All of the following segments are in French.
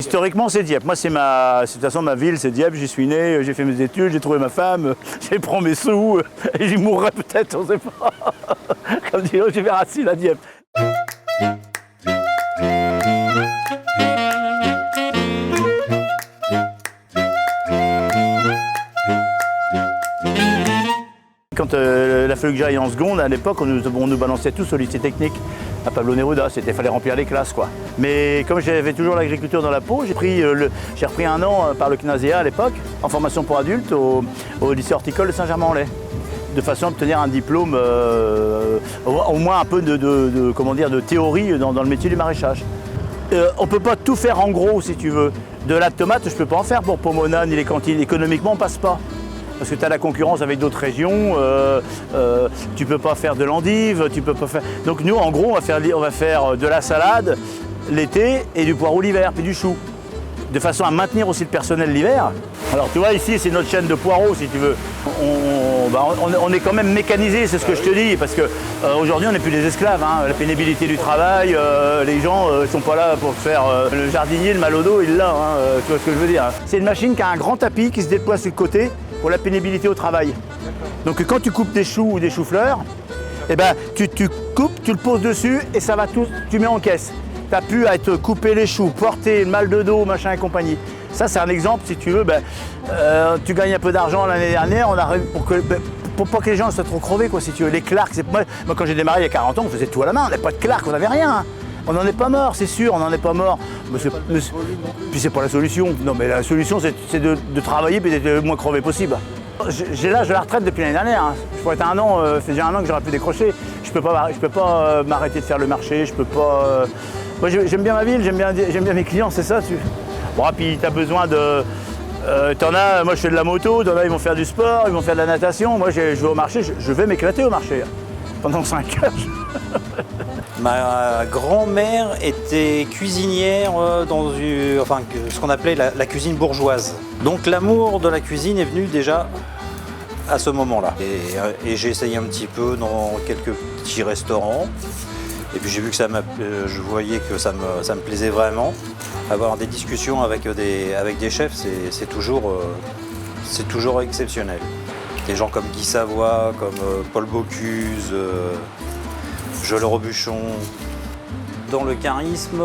Historiquement, c'est Dieppe. Moi, de toute façon, ma ville, c'est Dieppe. J'y suis né, j'ai fait mes études, j'ai trouvé ma femme, j'ai pris mes sous, et j'y mourrai peut-être, on ne sait pas. Comme dit Roger Racine à Dieppe. Quand il a fallu que j'aille en seconde, à l'époque, on nous balançait tous au lycée technique à Pablo Neruda. Il fallait remplir les classes, quoi. Mais comme j'avais toujours l'agriculture dans la peau, j'ai repris un an par le CNASEA à l'époque, en formation pour adultes, au lycée horticole de Saint-Germain-en-Laye, de façon à obtenir un diplôme, au moins un peu de théorie dans le métier du maraîchage. On ne peut pas tout faire en gros, si tu veux. De la tomate, je ne peux pas en faire pour Pomona ni les cantines. Économiquement, on ne passe pas. Parce que tu as la concurrence avec d'autres régions, tu peux pas faire de l'endive, tu peux pas faire... Donc nous, en gros, on va faire de la salade l'été et du poireau l'hiver, puis du chou. De façon à maintenir aussi le personnel l'hiver. Alors tu vois, ici, c'est notre chaîne de poireaux, si tu veux. On est quand même mécanisé, c'est ce que je te dis, parce qu'aujourd'hui, on n'est plus des esclaves. Hein. La pénibilité du travail, les gens ne sont pas là pour faire le jardinier, le mal au dos, il l'a, hein, tu vois ce que je veux dire. Hein. C'est une machine qui a un grand tapis qui se déploie sur le côté, pour la pénibilité au travail. Donc quand tu coupes des choux ou des choux-fleurs, eh ben, tu coupes, tu le poses dessus et ça va tout, tu mets en caisse. Tu n'as plus à être couper les choux, porter le mal de dos, machin et compagnie. Ça, c'est un exemple, si tu veux, tu gagnes un peu d'argent l'année dernière, on a pour pas que les gens soient trop crevés, quoi, si tu veux. Les Clark, moi quand j'ai démarré il y a 40 ans, on faisait tout à la main, on n'avait pas de Clark, on n'avait rien. Hein. On n'en est pas mort, c'est sûr, on n'en est pas mort. Puis c'est pas la solution. Non, mais la solution, c'est de travailler et d'être le moins crevé possible. J'ai l'âge de la retraite depuis l'année dernière. Hein. Je pourrais être c'est déjà un an que j'aurais pu décrocher. Je peux pas m'arrêter de faire le marché, je peux pas... Moi, j'aime bien ma ville, j'aime bien mes clients, c'est ça. Bon, puis tu as besoin de... moi je fais de la moto, t'en as, ils vont faire du sport, ils vont faire de la natation. Moi, je vais au marché, je vais m'éclater au marché. Pendant 5 heures. Ma grand-mère était cuisinière dans ce qu'on appelait la cuisine bourgeoise. Donc l'amour de la cuisine est venu déjà à ce moment-là. Et j'ai essayé un petit peu dans quelques petits restaurants. Et puis j'ai vu que je voyais que ça me plaisait vraiment. Avoir des discussions avec des chefs, c'est toujours exceptionnel. Des gens comme Guy Savoy, comme Paul Bocuse, Joël Robuchon. Dans le charisme,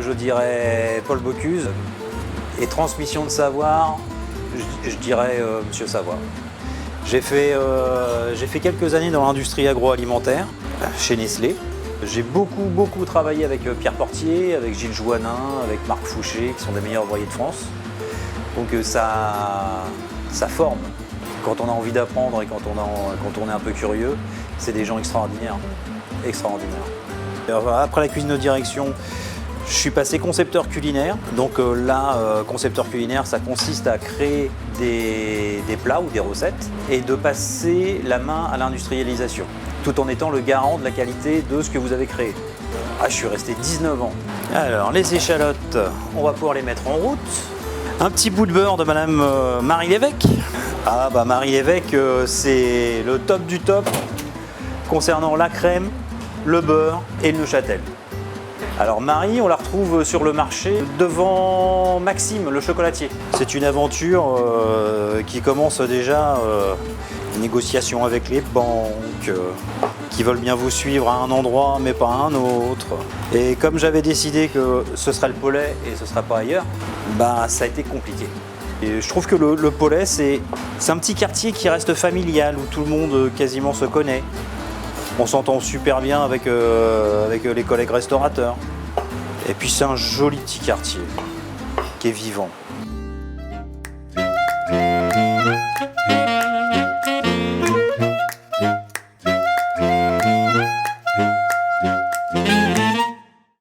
je dirais Paul Bocuse. Et transmission de savoir, je dirais Monsieur Savoy. J'ai fait quelques années dans l'industrie agroalimentaire, chez Nestlé. J'ai beaucoup travaillé avec Pierre Portier, avec Gilles Joannin, avec Marc Fouché, qui sont des meilleurs ouvriers de France. Donc ça forme. Quand on a envie d'apprendre et quand on est un peu curieux, c'est des gens extraordinaires. Après la cuisine de direction, je suis passé concepteur culinaire. Donc concepteur culinaire, ça consiste à créer des plats ou des recettes et de passer la main à l'industrialisation, tout en étant le garant de la qualité de ce que vous avez créé. Je suis resté 19 ans. Alors, les échalotes, on va pouvoir les mettre en route. Un petit bout de beurre de Madame Marie Lévesque. Marie Lévesque, c'est le top du top concernant la crème, le beurre et le Neuchâtel. Alors Marie, on la retrouve sur le marché devant Maxime, le chocolatier. C'est une aventure qui commence déjà, négociation avec les banques, qui veulent bien vous suivre à un endroit mais pas à un autre. Et comme j'avais décidé que ce serait le Pollet et ce ne sera pas ailleurs, ça a été compliqué. Et je trouve que le Pollet, c'est un petit quartier qui reste familial, où tout le monde quasiment se connaît. On s'entend super bien avec les collègues restaurateurs. Et puis c'est un joli petit quartier qui est vivant.